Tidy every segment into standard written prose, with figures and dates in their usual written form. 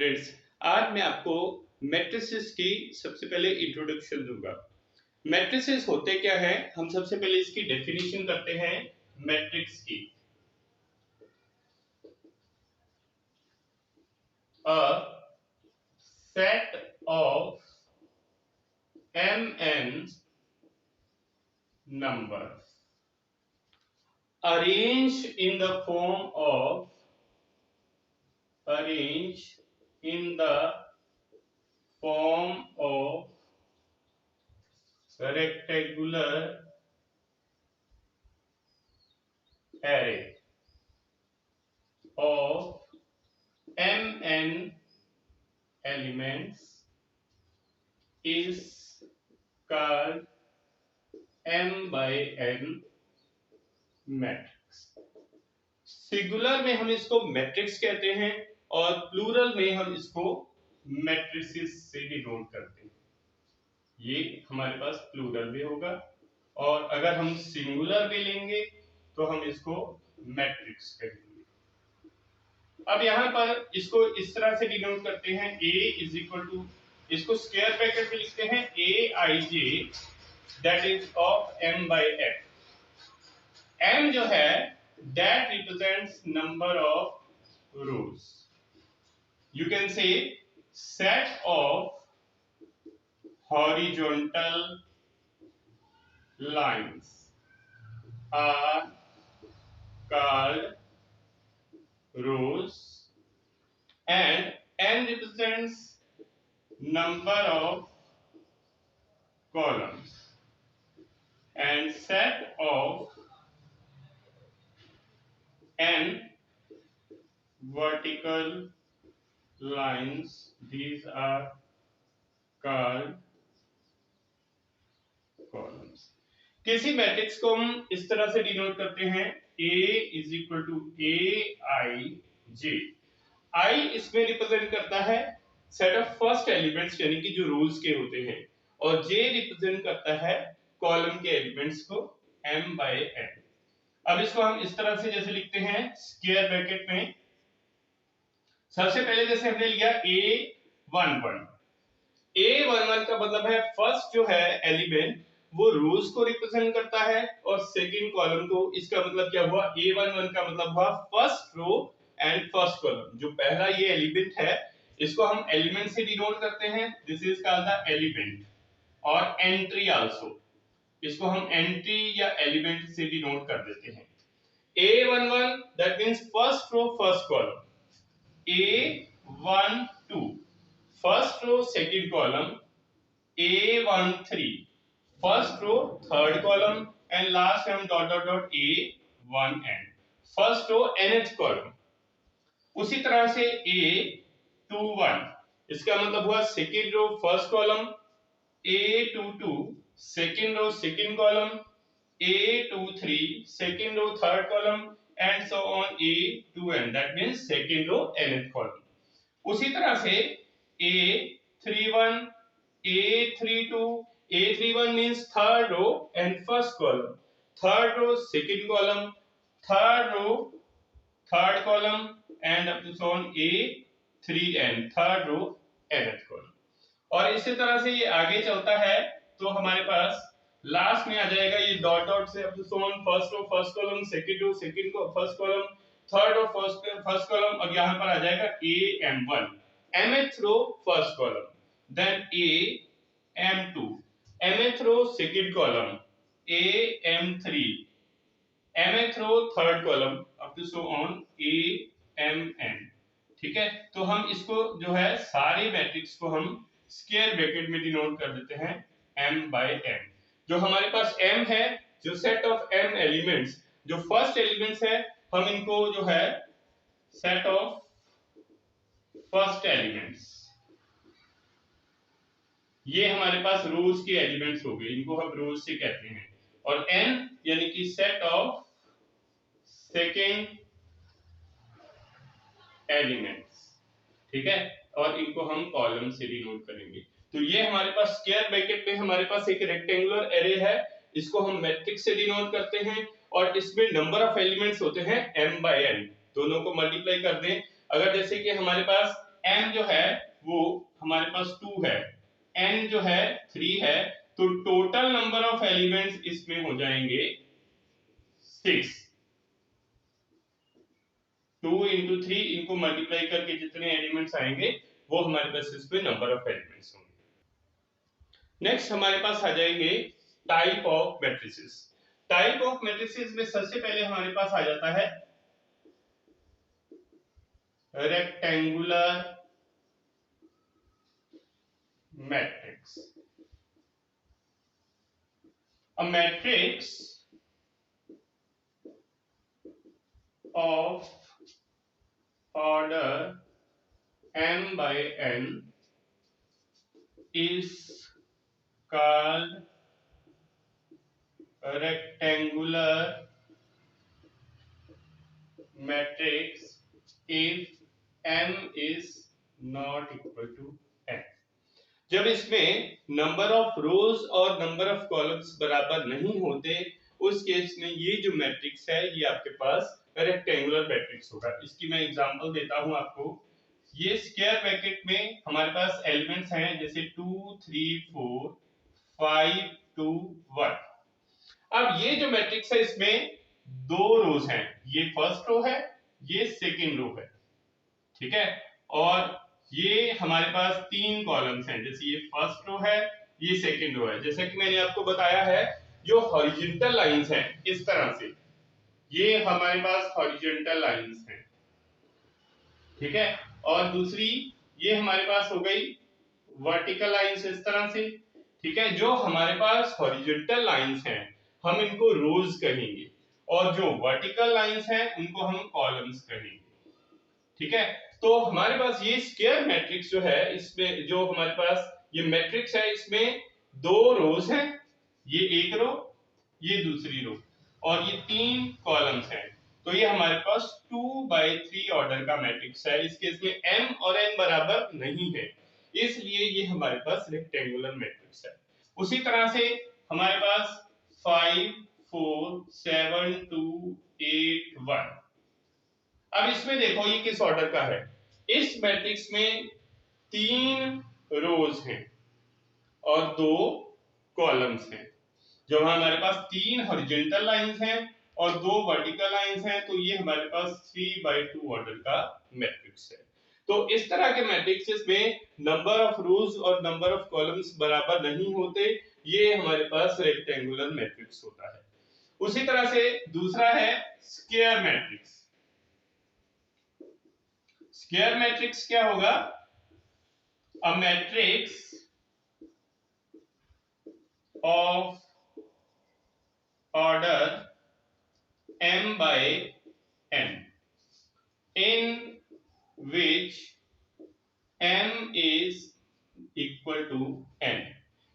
Friends, आज मैं आपको मैट्रिसेस की सबसे पहले इंट्रोडक्शन दूंगा। मैट्रिसेस होते क्या है, हम सबसे पहले इसकी डेफिनेशन करते हैं मैट्रिक्स की। A set of mn numbers arranged in the form of rectangular array of mn elements is called m by n matrix. Singular में हम इसको मैट्रिक्स कहते हैं और प्लूरल में हम इसको मैट्रिसेस से डिनोट करते हैं। ये हमारे पास प्लूरल में होगा और अगर हम सिंगुलर में लेंगे तो हम इसको मैट्रिक्स कहेंगे। अब यहाँ पर इसको इस तरह से डिनोट करते हैं, a इज इक्वल टू, इसको स्क्वायर ब्रैकेट में लिखते हैं aij that is of m by n। m जो है that represents number of rows. You can say set of horizontal lines are called rows and n represents number of columns and set of n vertical lines, these are called columns। किसी matrix को हम इस तरह से denote करते हैं a is equal to aij। i इसमें represent करता है सेट ऑफ फर्स्ट एलिमेंट्स यानी कि जो रोज के होते हैं और j रिप्रेजेंट करता है कॉलम के एलिमेंट्स को m by n। अब इसको हम इस तरह से जैसे लिखते हैं स्क्वायर ब्रैकेट में, सबसे पहले जैसे हमने लिया a11। a11 का मतलब है फर्स्ट जो है एलिमेंट वो रोज को रिप्रेजेंट करता है और सेकंड कॉलम को। इसका मतलब क्या हुआ, a11 का मतलब हुआ first row and first column. जो पहला ये एलिमेंट है इसको हम एलिमेंट से डिनोट करते हैं, this is called the element. और एंट्री आल्सो, इसको हम एंट्री या एलिमेंट से डिनोट कर देते हैं। a11 that means first row first column, a12 first row second column, a13 first row third column and last हम dot dot dot a1n first row nth column. उसी तरह से a21 इसका मतलब हुआ second row first column, a22 second row second column, a23 second row third column and so on a2n that means second row nth column. उसी तरह से a31 a32 a31 means third row and first column, third row second column, third row third column and up to so on a3n third row nth column। और इसी तरह से ये आगे चलता है तो हमारे पास लास्ट में आ जाएगा ये डॉट डॉट से up to so on first row first column, second row second को first column, third row first column और यहां पर आ जाएगा am1 mth row first column, then am2 mth row second column, am3 mth row third column up to so on amn। ठीक है, तो हम इसको जो है सारे मैट्रिक्स को हम स्क्वायर ब्रैकेट में डिनोट कर देते हैं m by n। जो हमारे पास m है, जो सेट ऑफ m एलिमेंट्स, जो फर्स्ट एलिमेंट्स है हम इनको जो है सेट ऑफ फर्स्ट एलिमेंट्स, ये हमारे पास रोज के एलिमेंट्स हो गए, इनको हम रोज से कहते हैं। और n यानी कि सेट ऑफ सेकेंड एलिमेंट्स। ठीक है, और इनको हम कॉलम से डिनोट करेंगे। तो ये हमारे पास स्क्वायर ब्रैकेट में हमारे पास एक रेक्टेंगुलर एरे है, इसको हम मैट्रिक्स से डिनोट करते हैं और इसमें नंबर ऑफ एलिमेंट्स होते हैं m by n। दोनों को मल्टीप्लाई कर दें, अगर जैसे कि हमारे पास m जो है वो हमारे पास 2 है, n जो है 3 है, तो टोटल नंबर ऑफ एलिमेंट्स इसमें हो जाएंगे 6। 2 इंटू 3 इनको मल्टीप्लाई करके जितने एलिमेंट्स आएंगे वो हमारे पास इसमें नंबर ऑफ एलिमेंट्स होंगे। नेक्स्ट हमारे पास आ जाएंगे type of matrices. Type of matrices में सबसे पहले हमारे पास आ जाता है rectangular matrix. A matrix of order m by n is called a rectangular matrix if m is not equal to n। जब इसमें नंबर ऑफ रोज और नंबर ऑफ कॉलम्स बराबर नहीं होते उस केस में ये जो मैट्रिक्स है ये आपके पास रेक्टेंगुलर मैट्रिक्स होगा। इसकी मैं एग्जांपल देता हूं आपको। ये स्क्वायर ब्रैकेट में हमारे पास एलिमेंट्स हैं जैसे 2 3 4 5 2 1। अब ये जो मैट्रिक्स है इसमें 2 रोज हैं, ये फर्स्ट रो है, ये सेकंड रो है, ठीक है, और ये हमारे पास 3 कॉलम्स हैं, जैसे ये फर्स्ट रो है, ये सेकंड रो है। जैसा कि मैंने आपको बताया है जो हॉरिजॉन्टल लाइंस हैं इस तरह से, ये हमारे पास हॉरिजॉन्टल लाइंस हैं, ठीक है, और दूसरी ये हमारे पास हो गई वर्टिकल लाइंस इस तरह से, ठीक है। जो हमारे पास हॉरिजॉन्टल लाइंस हैं हम इनको रोज कहेंगे और जो वर्टिकल लाइंस हैं उनको हम कॉलम्स कहेंगे, ठीक है। तो हमारे पास ये स्क्वायर मैट्रिक्स जो है इसमें जो हमारे पास ये मैट्रिक्स है इसमें 2 रोज हैं, ये एक रो, ये दूसरी रो, और ये 3 कॉलम्स हैं। तो ये हमारे पास 2/3 ऑर्डर का मैट्रिक्स है। इस केस में m और n बराबर नहीं है, इसलिए ये हमारे पास रेक्टेंगुलर मैट्रिक्स है। उसी तरह से हमारे पास 5 4 7 2 8 1। अब इसमें देखो ये किस ऑर्डर का है। इस मैट्रिक्स में 3 रोज हैं और 2 कॉलम्स हैं। जब हमारे पास 3 हॉरिजॉन्टल लाइंस हैं और 2 वर्टिकल लाइंस हैं तो ये हमारे पास 3/2 ऑर्डर का मैट्रिक्स है। तो इस तरह के मैट्रिक्सेस में नंबर ऑफ रोज और नंबर ऑफ कॉलम्स बराबर नहीं होते, ये हमारे पास रेक्टेंगुलर मैट्रिक्स होता है। उसी तरह से दूसरा है स्क्वायर मैट्रिक्स। स्क्वायर मैट्रिक्स क्या होगा? A matrix of order m by n in which m is equal to n।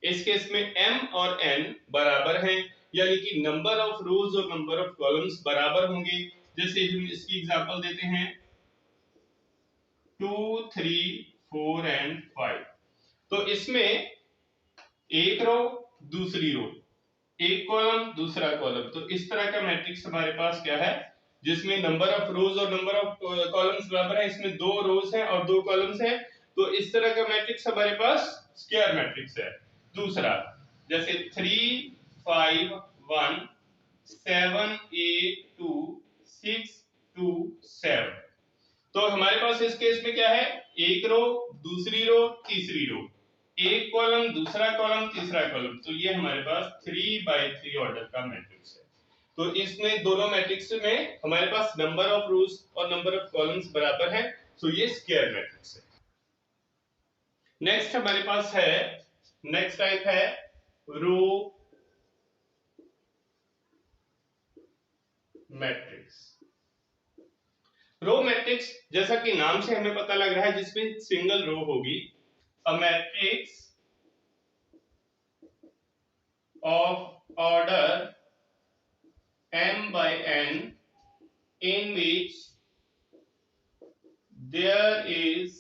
इस केस में m और n बराबर हैं, यानी कि नंबर ऑफ रोज और नंबर ऑफ कॉलम्स बराबर होंगे। जैसे हम इसकी एग्जांपल देते हैं 2 3 4 एंड 5। तो इसमें एक रो दूसरी रो, एक कॉलम दूसरा कॉलम, तो इस तरह का मैट्रिक्स हमारे पास क्या है जिसमें नंबर ऑफ रोज और नंबर ऑफ कॉलम्स बराबर है। इसमें 2 रोज हैं और 2 कॉलम्स हैं, तो इस तरह का मैट्रिक्स हमारे पास स्क्वायर मैट्रिक्स है। दूसरा जैसे 3 5 1 7 8 2 6 2 7। तो हमारे पास इस केस में क्या है, एक रो दूसरी रो तीसरी रो, एक कॉलम दूसरा कॉलम तीसरा कॉलम, तो ये हमारे पास 3/3 ऑर्डर का मैट्रिक्स है। तो इसमें दोनों मैट्रिक्स में हमारे पास नंबर ऑफ रोज और नंबर ऑफ कॉलम्स बराबर हैं, तो ये स्क्वायर मैट्रिक्स है। नेक्स्ट हमारे पास है, नेक्स्ट टाइप है रो मैट्रिक्स। रो मैट्रिक्स जैसा कि नाम से हमें पता लग रहा है जिसमें सिंगल रो होगी। A matrix of order m by n in which there is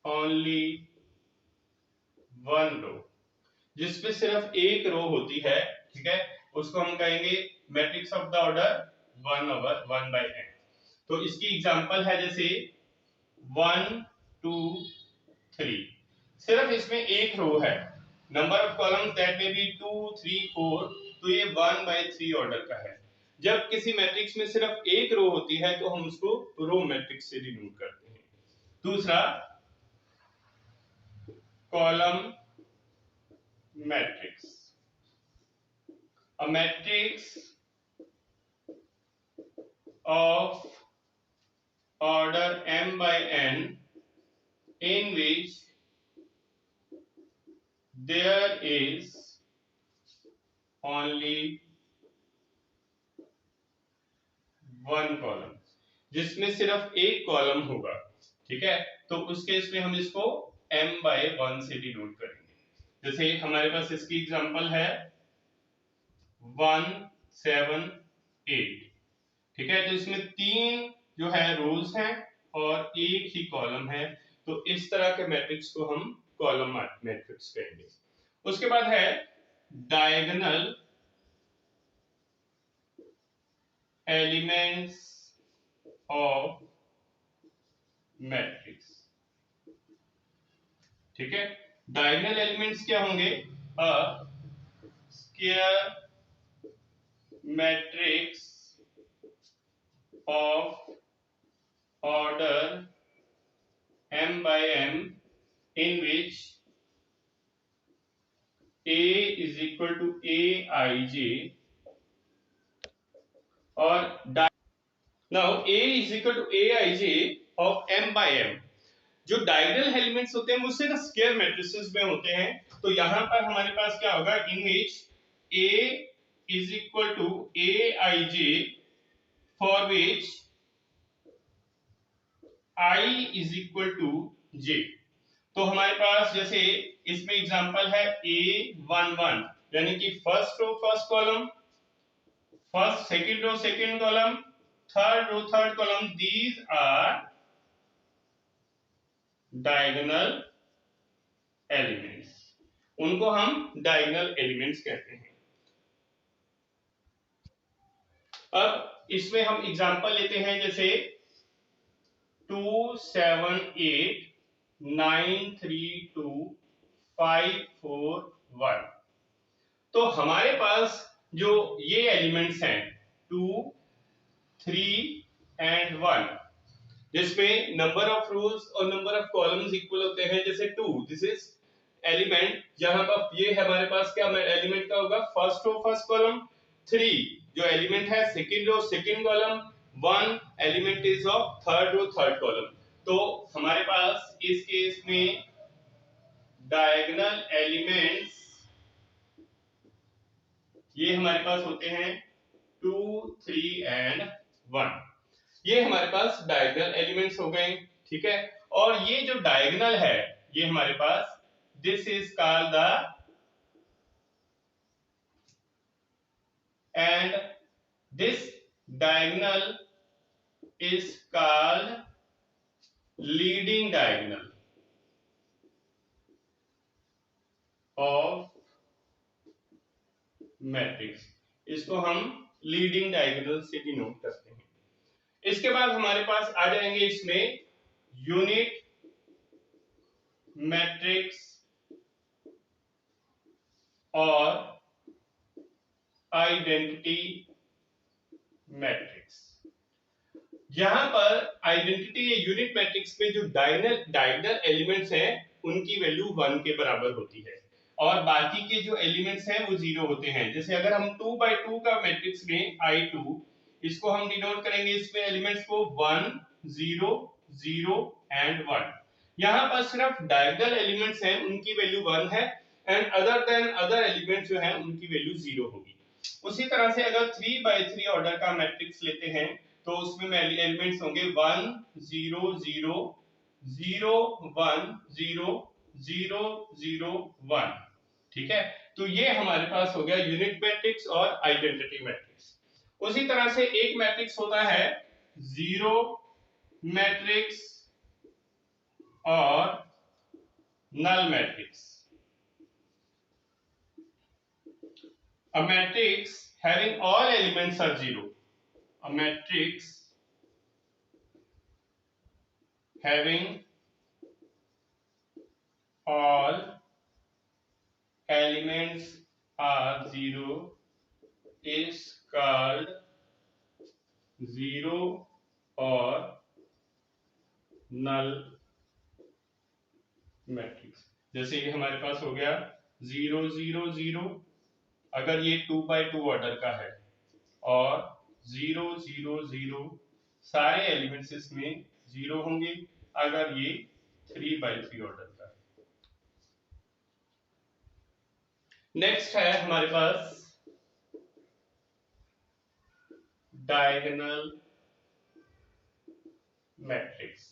only one row, जिसमें सिर्फ एक रो होती है, ठीक है, उसको हम कहेंगे matrix of the order 1/n। तो इसकी एग्जांपल है जैसे 1 2 3, सिर्फ इसमें एक रो है। नंबर ऑफ कॉलम्स दैट में बी 2 3 4, तो ये 1/3 ऑर्डर का है। जब किसी मैट्रिक्स में सिर्फ एक रो होती है तो हम उसको रो मैट्रिक्स से डिनोट करते हैं। दूसरा, column matrix. A matrix of order m by n in which there is only one column, जिसमें सिर्फ एक कॉलम होगा, ठीक है। तो उस केस में हम इसको m/1 से डिनोट करेंगे। जैसे हमारे पास इसकी एग्जांपल है 1 7 8, ठीक है। तो इसमें 3 जो है रोज हैं और एक ही कॉलम है, तो इस तरह के मैट्रिक्स को हम कॉलम मैट्रिक्स कहेंगे। उसके बाद है डायगोनल एलिमेंट्स ऑफ मैट्रिक्स, ठीक है। डायगोनल एलिमेंट्स क्या होंगे? A square matrix of order m by m in which A is equal to Aij और now A is equal to Aij of m by m। जो diagonal elements होते हैं वो सिर्फ स्क्वायर मैट्रिसेस में होते हैं। तो यहां पर हमारे पास क्या होगा? इन विच A is equal to Aij for which I is equal to j। तो हमारे पास जैसे इसमें एग्जांपल है A11, यानी कि first row first column, first second row second column, third row third column, these are diagonal elements. उनको हम diagonal elements कहते हैं। अब इसमें हम एग्जांपल लेते हैं, जैसे 2 7 8 9 3 2 5 4 1। तो हमारे पास जो ये एलिमेंट्स हैं 2 3 एंड 1, जिसमें नंबर ऑफ रोज और नंबर ऑफ कॉलम्स इक्वल होते हैं। जैसे 2, दिस इज एलिमेंट, जहां पर ये हमारे पास क्या एलिमेंट का होगा? First row first column. 3 जो एलिमेंट है second row second column. 1 element is of third row third column. तो हमारे पास इस केस में डायगोनल एलिमेंट्स ये हमारे पास होते हैं 2 3 एंड 1। ये हमारे पास डायगोनल एलिमेंट्स हो गए, ठीक है। और ये जो डायगोनल है ये हमारे पास, this is called the, and this diagonal is called leading diagonal of matrix. इसको हम लीडिंग डायगोनल से डिनोट करते हैं। इसके बाद हमारे पास आ जाएंगे इसमें यूनिट मैट्रिक्स और आइडेंटिटी मैट्रिक्स। यहां पर आइडेंटिटी या यूनिट मैट्रिक्स में जो डायगोनल एलिमेंट्स हैं उनकी वैल्यू 1 के बराबर होती है और बाकी के जो एलिमेंट्स हैं वो 0 होते हैं। जैसे अगर हम 2/2 का मैट्रिक्स में I2, इसको हम डिनोट करेंगे इसमें एलिमेंट्स को 1 0 0 एंड 1। यहां पर सिर्फ डायगोनल एलिमेंट्स हैं उनकी वैल्यू 1 है and other than other elements जो हैं उनकी वैल्यू 0 होगी। उसी तरह से अगर 3/3 ऑर्डर का मैट्रिक्स लेते हैं तो उसमें एलिमेंट्स होंगे 1 0 0 0 1 0 0 0 1, ठीक है। तो ये हमारे पास हो गया यूनिट मैट्रिक्स और आइडेंटिटी मैट्रिक्स। उसी तरह से एक मैट्रिक्स होता है जीरो मैट्रिक्स और null matrix. A matrix having all elements are zero. A matrix having all elements are zero is called zero or null matrix. जैसे ये हमारे पास हो गया 0 0 0, अगर ये 2x2 ऑर्डर का है और 0 0 0 सारे एलिमेंट्स इसमें 0 होंगे अगर ये 3x3 ऑर्डर का है। नेक्स्ट है हमारे पास डायगोनल मैट्रिक्स।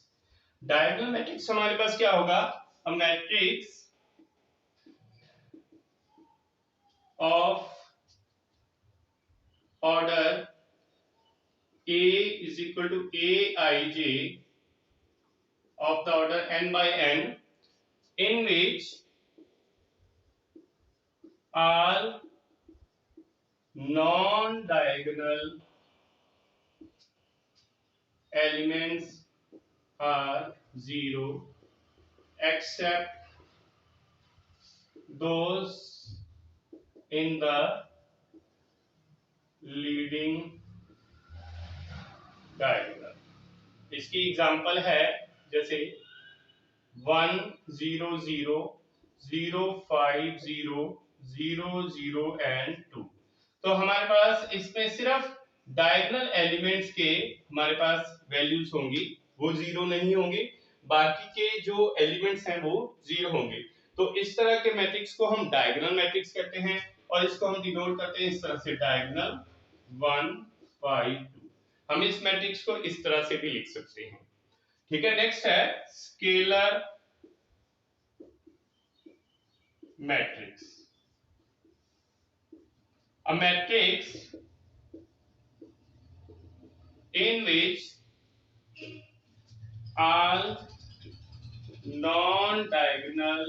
डायगोनल मैट्रिक्स हमारे पास क्या होगा, a matrix of order A is equal to Aij of the order n by n, in which all non-diagonal elements are zero except those in the leading diagonal। इसकी example है जैसे 1 0 0 0 5 0 0 0 and 2। तो हमारे पास इसमें सिर्फ डायगोनल एलिमेंट्स के हमारे पास values होंगी, वो जीरो नहीं होंगे, बाकी के जो एलिमेंट्स हैं वो जीरो होंगे। तो इस तरह के मैट्रिक्स को हम डायगोनल मैट्रिक्स कहते हैं और इसको हम डिनोट करते हैं इस तरह से डायगोनल 1 5 2। हम इस मैट्रिक्स को इस तरह से भी लिख सकते हैं। ठीक है, नेक्स्ट है scalar matrix. A matrix in which all non-diagonal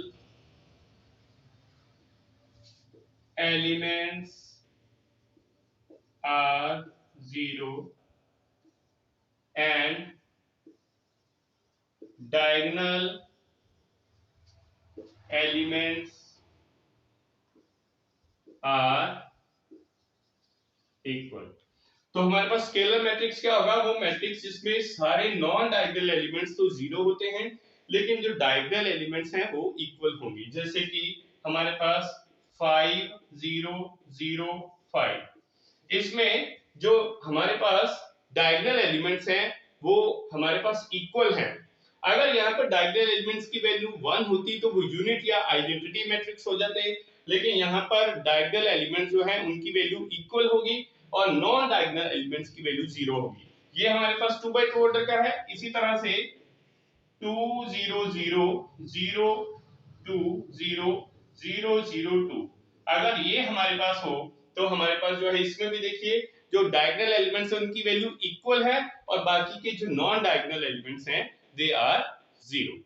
elements are zero and diagonal elements are equal. तो हमारे पास स्केलर मैट्रिक्स क्या होगा, वो मैट्रिक्स जिसमें सारे नॉन डायगोनल एलिमेंट्स तो जीरो होते हैं लेकिन जो डायगोनल एलिमेंट्स हैं वो इक्वल होंगे। जैसे कि हमारे पास 5 0 0 5, इसमें जो हमारे पास डायगोनल एलिमेंट्स हैं वो हमारे पास इक्वल हैं। अगर यहाँ पर डायगोनल एलिमेंट्स की वैल्यू 1 होती तो वो यूनिट या आइडेंटिटी मैट्रिक्स हो जाते, लेकिन यहाँ पर डायगोनल एलिमेंट्स जो हैं उनकी वैल्यू इक्वल होगी और नॉन डायगोनल एलिमेंट्स की वैल्यू 0 होगी। ये हमारे पास 2x2 ऑर्डर का है। इसी तरह से 2 0 0 0 2 0 0 0 2, अगर ये हमारे पास हो तो हमारे पास जो है इसमें भी देखिए जो डायगोनल एलिमेंट्स हैं उनकी वैल्यू इक्वल है और बाकी के जो नॉन डायगोनल एलिमेंट्स हैं दे आर 0।